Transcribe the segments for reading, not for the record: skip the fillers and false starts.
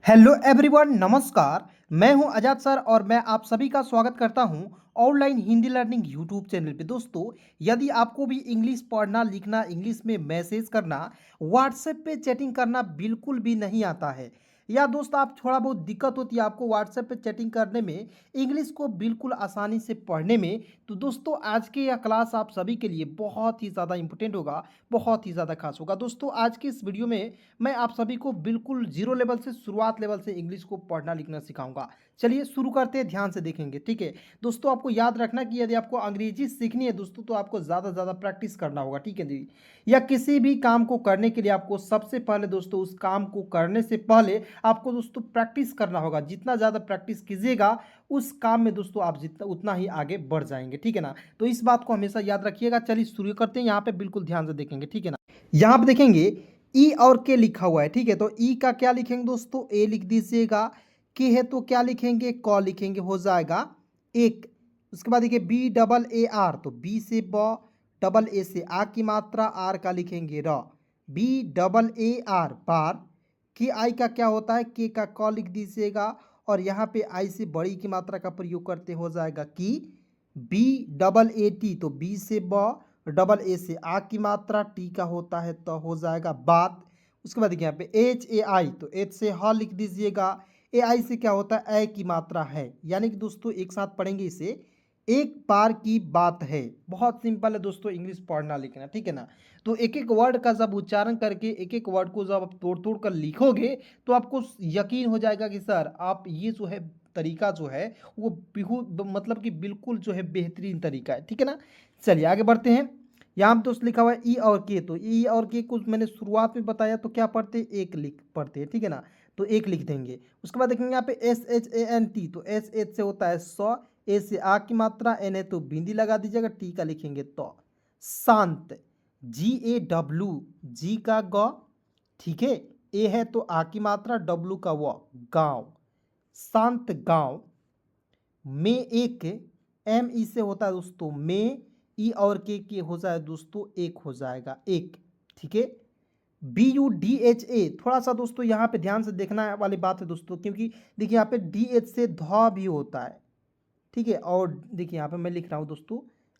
Hello everyone, नमस्कार। मैं हूं आजाद सर और मैं आप सभी का स्वागत करता हूं online Hindi learning YouTube channel पे। दोस्तों, यदि आपको भी इंग्लिश पढ़ना लिखना, इंग्लिश में मैसेज करना, व्हाट्सएप पे चैटिंग करना बिल्कुल भी नहीं आता है, या दोस्त आप थोड़ा बहुत दिक्कत होती है आपको व्हाट्सएप पे चैटिंग करने में, इंग्लिश को बिल्कुल आसानी से पढ़ने में, तो दोस्तों आज के यह क्लास आप सभी के लिए बहुत ही ज़्यादा इंपॉर्टेंट होगा, बहुत ही ज़्यादा खास होगा। दोस्तों, आज की इस वीडियो में मैं आप सभी को बिल्कुल जीरो लेवल से, शुरुआत लेवल से इंग्लिश को पढ़ना लिखना सिखाऊंगा। चलिए शुरू करते हैं, ध्यान से देखेंगे, ठीक है। दोस्तों, आपको याद रखना कि यदि आपको अंग्रेजी सीखनी है दोस्तों, तो आपको ज़्यादा से ज़्यादा प्रैक्टिस करना होगा, ठीक है जी। या किसी भी काम को करने के लिए आपको सबसे पहले दोस्तों उस काम को करने से पहले आपको दोस्तों प्रैक्टिस करना होगा। जितना ज़्यादा प्रैक्टिस कीजिएगा उस काम में दोस्तों आप जितना उतना ही आगे बढ़ जाएंगे, ठीक है ना। तो इस बात को हमेशा याद रखिएगा। चलिए शुरू करते हैं, यहाँ पे बिल्कुल ध्यान से देखेंगे, ठीक है ना। यहाँ पे देखेंगे ई और के लिखा हुआ है, ठीक है। तो ई का क्या लिखेंगे दोस्तों, ए लिख दीजिएगा। के है तो क्या लिखेंगे, क लिखेंगे, हो जाएगा एक। उसके बाद देखिए बी डबल ए आर, तो बी से ब, डबल ए से आ की मात्रा, आर का लिखेंगे र। बी डबल ए आर बार। के आई का क्या होता है, के का क लिख दीजिएगा, और यहाँ पे आई से बड़ी की मात्रा का प्रयोग करते हो जाएगा की। बी डबल ए टी, तो बी से ब, डबल ए से आ की मात्रा, टी का होता है तो हो जाएगा बात। उसके बाद देखिए यहाँ पे एच ए आई, तो एच से ह लिख दीजिएगा। ए आई से क्या होता है, ए की मात्रा है, यानी कि दोस्तों एक साथ पढ़ेंगे इसे, एक बार की बात है। बहुत सिंपल है दोस्तों इंग्लिश पढ़ना लिखना, ठीक है ना। तो एक एक वर्ड का जब उच्चारण करके, एक एक वर्ड को जब आप तोड़ तोड़ कर लिखोगे, तो आपको यकीन हो जाएगा कि सर आप ये जो है तरीका जो है वो मतलब कि बिल्कुल जो है बेहतरीन तरीका है, ठीक है ना। चलिए आगे बढ़ते हैं। यहाँ पे दोस्त लिखा हुआ है ई और के, तो ई और के को मैंने शुरुआत में बताया, तो क्या पढ़ते हैं, एक लिख पढ़ते हैं, ठीक है ना। तो एक लिख देंगे। उसके बाद देखेंगे यहाँ पे S H A N T, तो एस एच से होता है सौ, ए से आ की मात्रा, एन है तो बिंदी लगा दीजिएगा, टी का लिखेंगे तो शांत। जी ए डब्लू, जी का ग, ठीक है। ए है तो आ की मात्रा, डब्लू का व, गांव, शांत गांव। में एक, एम ई से होता है दोस्तों में, ई और के हो जाए दोस्तों एक हो जाएगा एक, ठीक है। B U D H A, थोड़ा सा दोस्तों यहाँ पे ध्यान से देखना वाली बात है दोस्तों, क्योंकि देखिए यहाँ पे डी एच से ध भी होता है, ठीक है। और देखिए यहाँ पे मैं लिख रहा हूँ दोस्तों,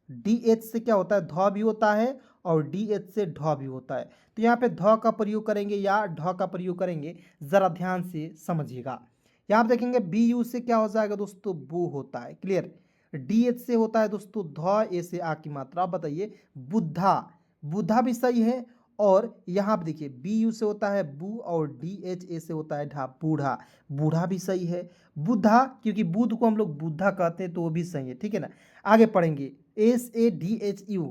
डी एच से क्या होता है, ध भी होता है, और डी एच से ढ भी होता है। तो यहाँ पे ध का प्रयोग करेंगे या ढ का प्रयोग करेंगे, जरा ध्यान से समझिएगा। यहाँ पे देखेंगे बी यू से क्या हो जाएगा दोस्तों, बू होता है, क्लियर। डी एच से होता है दोस्तों ध, ए से आ की मात्रा। आप बताइए बुद्धा, बुद्धा भी सही है। और यहाँ पे देखिए बी यू से होता है बू, और डी एच ए से होता है ढा, बूढ़ा, बूढ़ा भी सही है। बुद्धा, क्योंकि बुद्ध को हम लोग बुद्धा कहते हैं, तो वो भी सही है, ठीक है ना। आगे पढ़ेंगे S A D H U,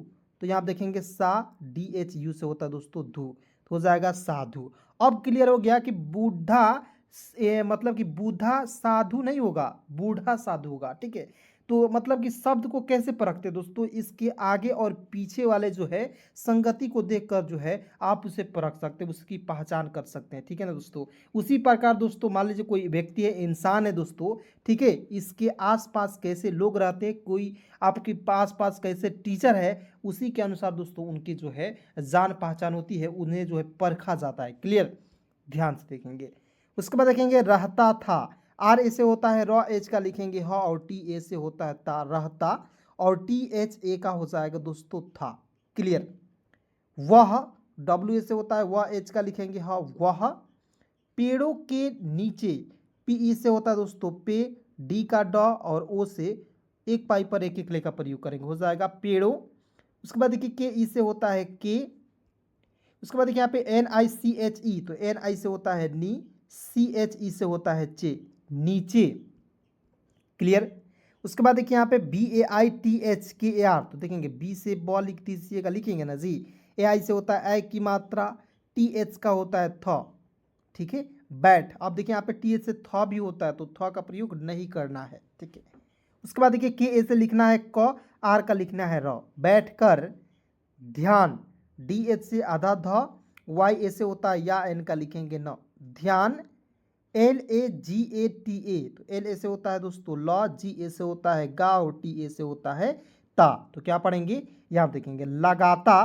तो यहाँ आप देखेंगे सा, डी एच यू से होता है दोस्तों धू, तो हो जाएगा साधु। अब क्लियर हो गया कि बूढ़ा मतलब कि बूढ़ा साधु नहीं होगा, बूढ़ा साधु होगा, ठीक है। तो मतलब कि शब्द को कैसे परखते हैं दोस्तों, इसके आगे और पीछे वाले जो है संगति को देखकर जो है आप उसे परख सकते हैं, उसकी पहचान कर सकते हैं, ठीक है ना दोस्तों। उसी प्रकार दोस्तों मान लीजिए कोई व्यक्ति है, इंसान है दोस्तों, ठीक है, इसके आसपास कैसे लोग रहते हैं, कोई आपके पास पास कैसे टीचर है, उसी के अनुसार दोस्तों उनकी जो है जान पहचान होती है, उन्हें जो है परखा जाता है, क्लियर। ध्यान से देखेंगे। उसके बाद देखेंगे रहता था, आर ए से होता है र, एच का लिखेंगे ह, और टी ए से होता है ता, रहता, और टी एच ए का हो जाएगा दोस्तों था, क्लियर। वह, डब्ल्यू ए से होता है वह, एच का लिखेंगे ह, वह। पेड़ों के नीचे, पी ई से होता है दोस्तों पे, डी का ड, और ओ से एक पाई पर एक एक ले का प्रयोग करेंगे, हो जाएगा पेड़ों। उसके बाद देखिए के ई से होता है के। उसके बाद देखिए यहाँ पे एन आई सी एच ई, तो एन आई से होता है नी, सी एच ई से होता है चे, नीचे, क्लियर। उसके बाद देखिए यहाँ पे B A I T H K A are, तो देखेंगे बी से बॉल लिख दीजिएगा, लिखेंगे ना जी। ए आई से होता है ए की मात्रा, टी एच का होता है थ, ठीक है। बैठ, अब देखिए यहाँ पे टी एच से थ भी होता है, तो थ का प्रयोग नहीं करना है, ठीक है। उसके बाद देखिए के ए से लिखना है क, आर का लिखना है र। बैठ कर, ध्यान, डी एच से आधा ध, वाई ए से होता है या, एन का लिखेंगे न, ध्यान। L A ji A T A, तो एल ए से होता है दोस्तों लॉ, जी ए से होता है गा, और टी ए से होता है ता। तो क्या पढ़ेंगे, यहाँ देखेंगे लगाता,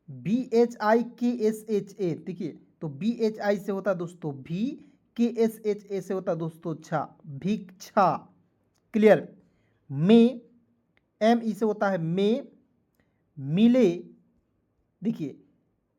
बी एच आई के एस एच ए, देखिए तो बी एच आई से होता है दोस्तों भी, KSHA से होता है दोस्तों छा, भिक्षा। क्लियर। में, ME से होता है में, मिले। देखिए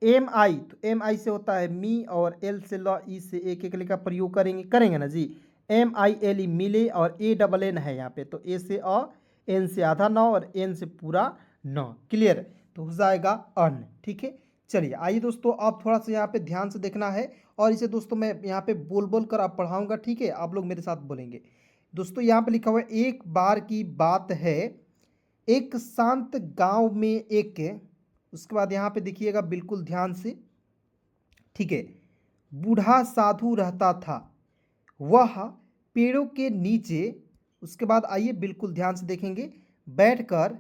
MI, तो MI से होता है मी, और L से ल, ई से एक एक का प्रयोग करेंगे ना जी। MILE मिले, और ANN है यहाँ पे, तो A से अ, N से आधा न, और N से पूरा न। क्लियर। तो हो जाएगा अन्न। ठीक है। चलिए आइए दोस्तों, आप थोड़ा सा यहाँ पे ध्यान से देखना है, और इसे दोस्तों मैं यहाँ पे बोल बोल कर आप पढ़ाऊंगा। ठीक है, आप लोग मेरे साथ बोलेंगे। दोस्तों यहाँ पे लिखा हुआ है, एक बार की बात है, एक शांत गांव में एक, उसके बाद यहाँ पे देखिएगा बिल्कुल ध्यान से। ठीक है। बूढ़ा साधु रहता था, वह पेड़ों के नीचे, उसके बाद आइए बिल्कुल ध्यान से देखेंगे, बैठकर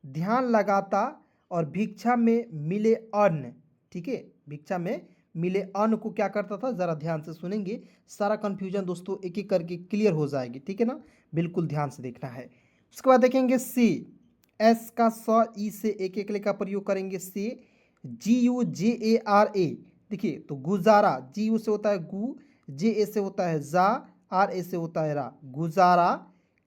ध्यान लगाता और भिक्षा में मिले अन्न। ठीक है। भिक्षा में मिले अन्न को क्या करता था, जरा ध्यान से सुनेंगे, सारा कंफ्यूजन दोस्तों एक एक करके क्लियर हो जाएगी। ठीक है ना, बिल्कुल ध्यान से देखना है। उसके बाद देखेंगे सी, एस का स, ई से एक एक का प्रयोग करेंगे। से, GUJARA। देखिए तो गुजारा, GU से होता है गु, JA से होता है जा, RA से होता है रा, गुजारा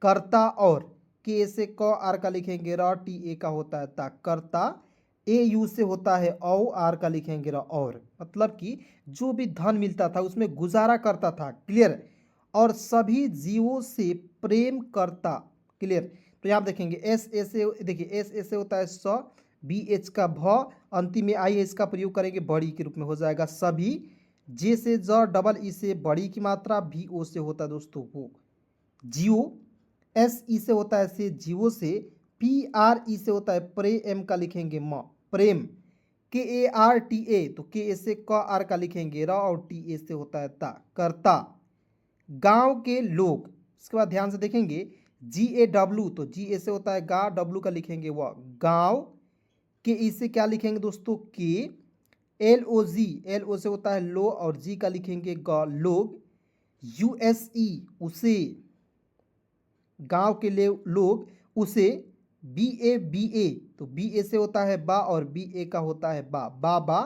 करता। और के से क, आर का लिखेंगे र, TA का होता है ता, करता। AU से होता है औ, आर का लिखेंगे र, और। मतलब कि जो भी धन मिलता था उसमें गुजारा करता था। क्लियर। और सभी जीवों से प्रेम करता। क्लियर। तो यहाँ देखेंगे एस ए से, देखिए एस ए से होता है स, BH का भ, अंतिम में आई है, इसका प्रयोग करेंगे बड़ी के रूप में, हो जाएगा सभी। जे से ज, डबल ई से बड़ी की मात्रा, VO से होता है दोस्तों वो, जियो। SE से होता है से, जीवो से। PRE से होता है प्रेम का लिखेंगे म, प्रेम। KARTA, तो के से क, आर का लिखेंगे र, और TA से होता है ता, करता। गांव के लोग, इसके बाद ध्यान से देखेंगे, GAW, तो GA से होता है गा, W का लिखेंगे वह, गांव। के ई से क्या लिखेंगे दोस्तों, के। LOG, LO से होता है लो, और जी का लिखेंगे ग, लोग। USE, उसे, गांव के लोग, उसे। BABA, तो BA से होता है बा, और BA का होता है बा, बाबा।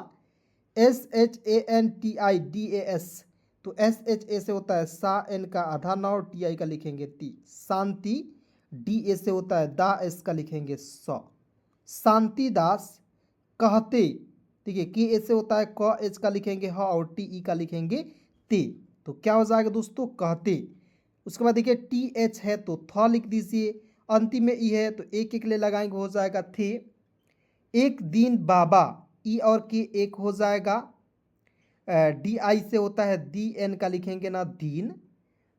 SHANTIDAS, तो SHA से होता है सा, N का आधा ना, और TI का लिखेंगे ती, शांति। DA से होता है दा, S का लिखेंगे स, शांतिदास कहते। ठीक है। के से होता है क, एच का लिखेंगे ह, और TE का लिखेंगे ते, तो क्या हो जाएगा दोस्तों, कहते। उसके बाद देखिए TH है तो थ लिख दीजिए, अंतिम में ई है तो एक एक ले लगाएंगे, हो जाएगा थे। एक दिन बाबा, ई और के एक हो जाएगा। DI से होता है DN का लिखेंगे ना, दीन।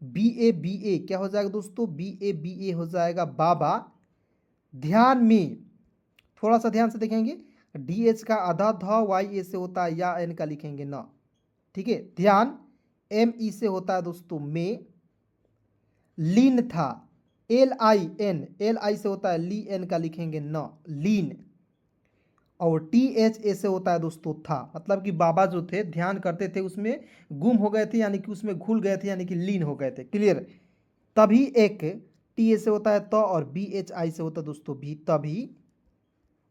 BABA क्या हो जाएगा दोस्तों, BABA हो जाएगा बाबा। ध्यान में, थोड़ा सा ध्यान से देखेंगे, DH का आधा ध, YA से होता है या, N का लिखेंगे ना। ठीक है। ध्यान, ME से होता है दोस्तों में। लीन था, LIN से होता है ली, N का लिखेंगे न, लीन। और THA से होता है दोस्तों था, मतलब कि बाबा जो थे ध्यान करते थे उसमें गुम हो गए थे, यानी कि उसमें घुल गए थे, यानी कि लीन हो गए थे। क्लियर। तभी एक, TA से होता है तो, और BHI से होता है दोस्तों भी, तभी।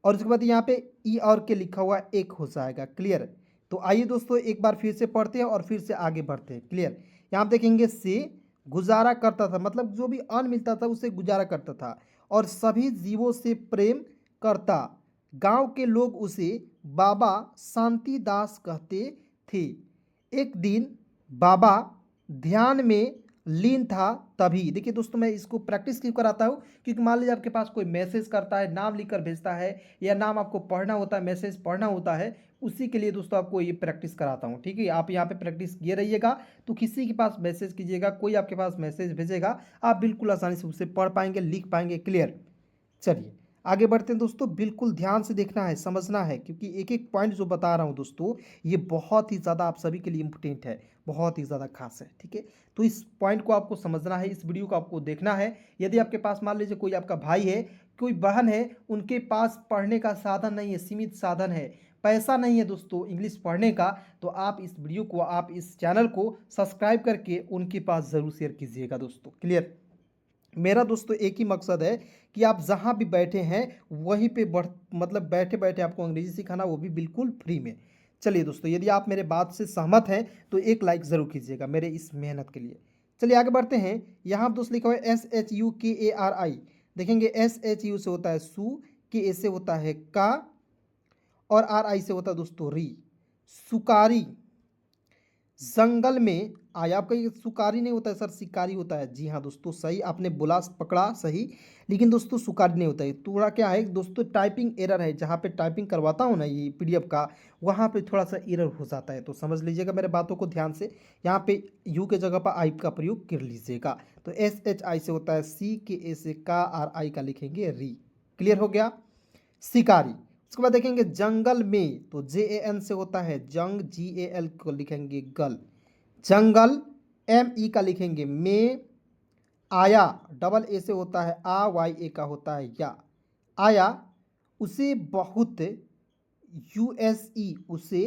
और उसके बाद यहाँ पे ई और के लिखा हुआ एक हो जाएगा। क्लियर। तो आइए दोस्तों एक बार फिर से पढ़ते हैं और फिर से आगे बढ़ते हैं। क्लियर। यहाँ देखेंगे से, गुजारा करता था, मतलब जो भी अन्न मिलता था उसे गुजारा करता था, और सभी जीवों से प्रेम करता। गांव के लोग उसे बाबा शांतिदास कहते थे। एक दिन बाबा ध्यान में लीन था, तभी। देखिए दोस्तों मैं इसको प्रैक्टिस क्यों कराता हूँ, क्योंकि मान लीजिए आपके पास कोई मैसेज करता है, नाम लिखकर भेजता है, या नाम आपको पढ़ना होता है, मैसेज पढ़ना होता है, उसी के लिए दोस्तों आपको ये प्रैक्टिस कराता हूँ। ठीक है। आप यहाँ पे प्रैक्टिस किए रहिएगा, तो किसी के पास मैसेज कीजिएगा, कोई आपके पास मैसेज भेजेगा, आप बिल्कुल आसानी से उसे पढ़ पाएंगे, लिख पाएंगे। क्लियर। चलिए आगे बढ़ते हैं दोस्तों, बिल्कुल ध्यान से देखना है, समझना है, क्योंकि एक एक पॉइंट जो बता रहा हूँ दोस्तों ये बहुत ही ज़्यादा आप सभी के लिए इम्पोर्टेंट है, बहुत ही ज़्यादा खास है। ठीक है। तो इस पॉइंट को आपको समझना है, इस वीडियो को आपको देखना है। यदि आपके पास मान लीजिए कोई आपका भाई है, कोई बहन है, उनके पास पढ़ने का साधन नहीं है, सीमित साधन है, पैसा नहीं है दोस्तों इंग्लिश पढ़ने का, तो आप इस वीडियो को, आप इस चैनल को सब्सक्राइब करके उनके पास ज़रूर शेयर कीजिएगा दोस्तों। क्लियर। मेरा दोस्तों एक ही मकसद है कि आप जहाँ भी बैठे हैं वहीं पे मतलब बैठे बैठे आपको अंग्रेजी सिखाना, वो भी बिल्कुल फ्री में। चलिए दोस्तों, यदि आप मेरे बात से सहमत हैं तो एक लाइक ज़रूर कीजिएगा मेरे इस मेहनत के लिए। चलिए आगे बढ़ते हैं। यहाँ पर दोस्त लिखा हुआ है SHUKARI। देखेंगे SHU से होता है सु, के से होता है का, और RI से होता है दोस्तों री। सुकारी। जंगल में आया। आपका ये सुकारी नहीं होता है सर, शिकारी होता है। जी हाँ दोस्तों, सही आपने बोला, पकड़ा सही। लेकिन दोस्तों सुकारी नहीं होता है, थोड़ा क्या है दोस्तों, टाइपिंग एरर है। जहाँ पे टाइपिंग करवाता हूँ ना ये PDF का, वहाँ पे थोड़ा सा एरर हो जाता है, तो समझ लीजिएगा मेरे बातों को ध्यान से। यहाँ पे यू के जगह पर आई का प्रयोग कर लीजिएगा। तो SHI से होता है सी, के से का, RI का लिखेंगे री। क्लियर हो गया। शिकारी। उसके बाद देखेंगे जंगल में, तो JAN से होता है जंग, GAL को लिखेंगे गल। जंगल। ME का लिखेंगे में। आया, डबल ए से होता है आ, YA का होता है या। आया। उसे बहुत, USE उसे।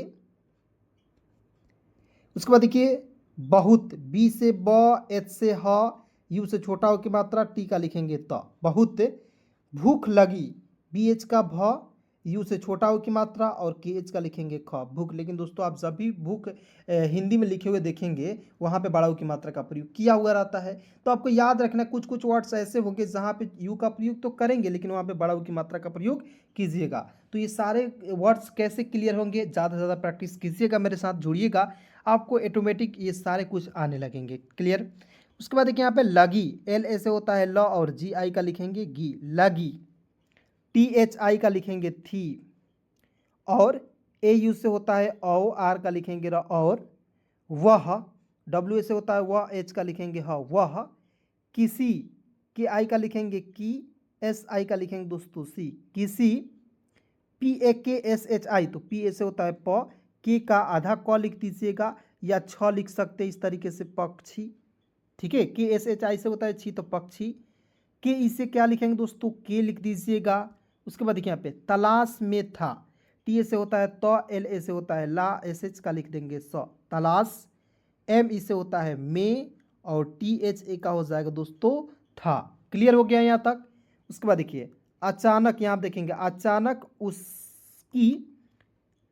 उसके बाद देखिए बहुत, B से ब, H से ह, U से छोटा हो की मात्रा, T का लिखेंगे त, बहुत। भूख लगी, BH का भ, U से छोटा हो की मात्रा, और KH का लिखेंगे ख, भूख। लेकिन दोस्तों आप जब भी भूख हिंदी में लिखे हुए देखेंगे वहाँ पे बड़ा U की मात्रा का प्रयोग किया हुआ रहता है। तो आपको याद रखना, कुछ कुछ वर्ड्स ऐसे होंगे जहाँ पे U का प्रयोग तो करेंगे लेकिन वहाँ पे बड़ा U की मात्रा का प्रयोग कीजिएगा। तो ये सारे वर्ड्स कैसे क्लियर होंगे, ज़्यादा से ज़्यादा प्रैक्टिस कीजिएगा, मेरे साथ जुड़िएगा, आपको ऑटोमेटिक ये सारे कुछ आने लगेंगे। क्लियर। उसके बाद देखिए यहाँ पे लगी, LA से होता है ल, और GI का लिखेंगे गी, लगी। THI का लिखेंगे थी, और AU से होता है औ, R का लिखेंगे र, और। वह। WA से होता है वह, H का लिखेंगे ह, वह। किसी, KI का लिखेंगे की, SI का लिखेंगे दोस्तों सी, किसी। PAKSHI, तो PA से होता है प, के का आधा क लिख दीजिएगा, या छ लिख सकते इस तरीके से, पक्षी। ठीक है। KSHI से होता है छी, तो पक्षी। के इसे क्या लिखेंगे दोस्तों, के लिख दीजिएगा। उसके बाद देखिए यहाँ पे तलाश में था, TA से होता है तो, LA से होता है ला, SH का लिख देंगे स, तलाश। ME से होता है में, और THA का हो जाएगा दोस्तों था। क्लियर हो गया यहाँ तक। उसके बाद देखिए अचानक, यहाँ आप देखेंगे अचानक उसकी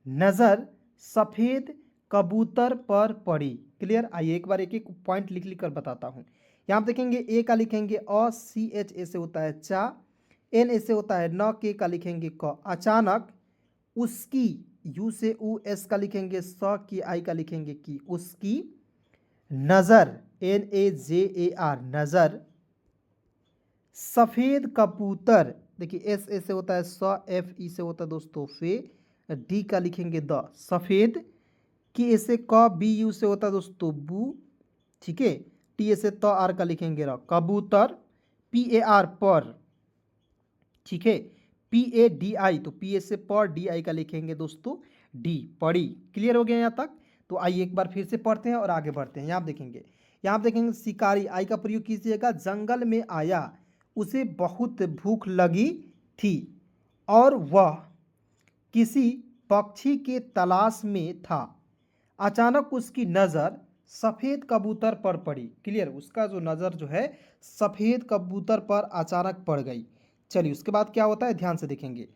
नज़र सफ़ेद कबूतर पर पड़ी। क्लियर। आइए एक बार एक एक पॉइंट लिख लिख कर बताता हूँ। यहाँ आप देखेंगे ए का लिखेंगे अ, CHA से होता है चा, NA से होता है न, के का लिखेंगे क। अचानक उसकी, U से US का लिखेंगे स, की आई का लिखेंगे की, उसकी नज़र, NAJAR नज़र। सफ़ेद कबूतर, देखिए SA से होता है स, FE से होता है दोस्तों फे, D का लिखेंगे द, सफ़ेद। के से क, BU से होता है दोस्तों बू। ठीक है। टी से तो, आर का लिखेंगे र, कबूतर। PAR पर। ठीक है। PADI, तो PA से पर, DI का लिखेंगे दोस्तों डी, पड़ी। क्लियर हो गया यहाँ तक। तो आइए एक बार फिर से पढ़ते हैं और आगे बढ़ते हैं। यहाँ आप देखेंगे, यहाँ आप देखेंगे शिकारी, आई का प्रयोग कीजिएगा। जंगल में आया, उसे बहुत भूख लगी थी, और वह किसी पक्षी के तलाश में था। अचानक उसकी नज़र सफ़ेद कबूतर पर पड़ी। क्लियर। उसका जो नज़र जो है सफ़ेद कबूतर पर अचानक पड़ गई। चलिए उसके बाद क्या होता है ध्यान से देखेंगे।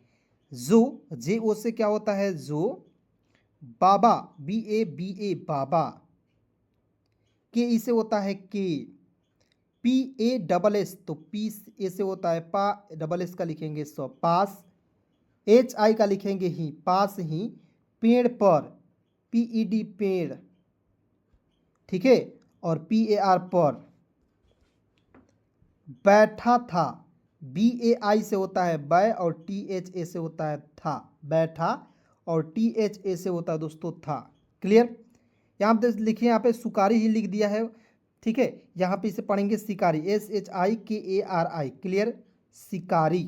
जो, JO से क्या होता है जो। बाबा, BABA बाबा। के से होता है के। PASS, तो PA से होता है पा, SS का लिखेंगे सो, पास। HI का लिखेंगे ही, पास ही। पेड़ पर, PED पेड़। ठीक है। और PAR पर। बैठा था, BAI से होता है बै, और THA से होता है था, बैठा। और THA से होता है दोस्तों था। क्लियर। यहाँ पे लिखिए, यहाँ पे सुकारी ही लिख दिया है। ठीक है। यहाँ पे इसे पढ़ेंगे शिकारी, SHIKARI। क्लियर। शिकारी।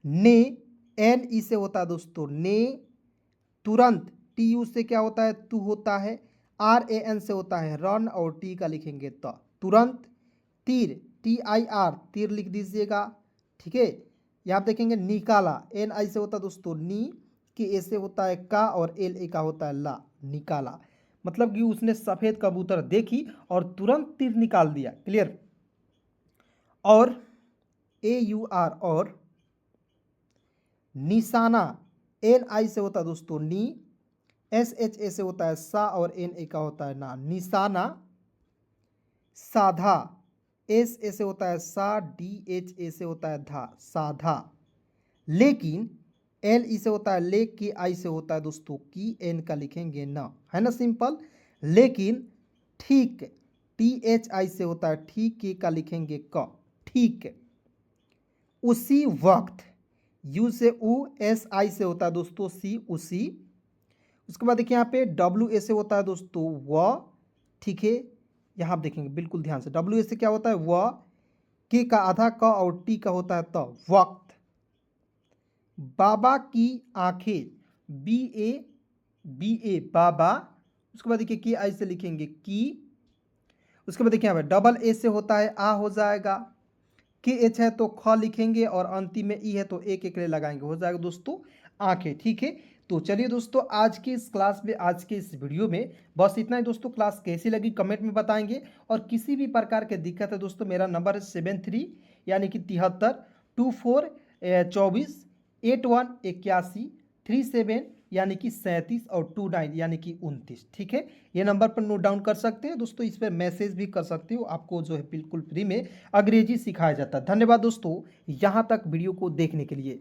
ने, NE से होता है दोस्तों ने। तुरंत, TU से क्या होता है तू होता है। RAN से होता है रन, और T का लिखेंगे तो, तुरंत। तीर, TIR, तीर लिख दीजिएगा। ठीक है। यहाँ आप देखेंगे निकाला, NI से होता है दोस्तों नी, के ए से होता है का, और LA का होता है ला, निकाला। मतलब कि उसने सफ़ेद कबूतर देखी और तुरंत तीर निकाल दिया। क्लियर। और AUR, और निशाना, NI से होता है दोस्तों नी, SHA से होता है सा और NA का होता है ना, निशाना। साधा, SA से होता है सा, DHA से होता है धा, साधा। लेकिन LE से होता है लेक, की आई से होता है दोस्तों की, एन का लिखेंगे ना, है ना सिंपल। लेकिन ठीक, THI से होता है ठीक, के का लिखेंगे क, ठीक। उसी वक्त, यू से उ, SI से होता है दोस्तों सी, उसी। उसके बाद देखिए यहाँ पे WA से होता है दोस्तों व, ठीक है। यहाँ आप देखेंगे बिल्कुल ध्यान से, WA से क्या होता है व, के का आधा क और टी का होता है त, वक्त। बाबा की आंखें, BA बाबा। उसके बाद देखिए की आई से लिखेंगे की। उसके बाद देखिए यहाँ पे डबल ए से होता है आ, हो जाएगा। के एच है तो ख लिखेंगे और अंतिम में ई है तो एक एक ले लगाएंगे, हो जाएगा दोस्तों आंखें, ठीक है। तो चलिए दोस्तों, आज के इस क्लास में, आज के इस वीडियो में बस इतना ही दोस्तों। क्लास कैसी लगी कमेंट में बताएंगे, और किसी भी प्रकार की दिक्कत है दोस्तों, मेरा नंबर है 73 यानी कि 73 24 81 81 37 यानी कि 37 और 29 यानी कि 29, ठीक है। ये नंबर पर नोट डाउन कर सकते हैं दोस्तों, इस पर मैसेज भी कर सकते हो, आपको जो है बिल्कुल फ्री में अंग्रेजी सिखाया जाता है। धन्यवाद दोस्तों यहाँ तक वीडियो को देखने के लिए।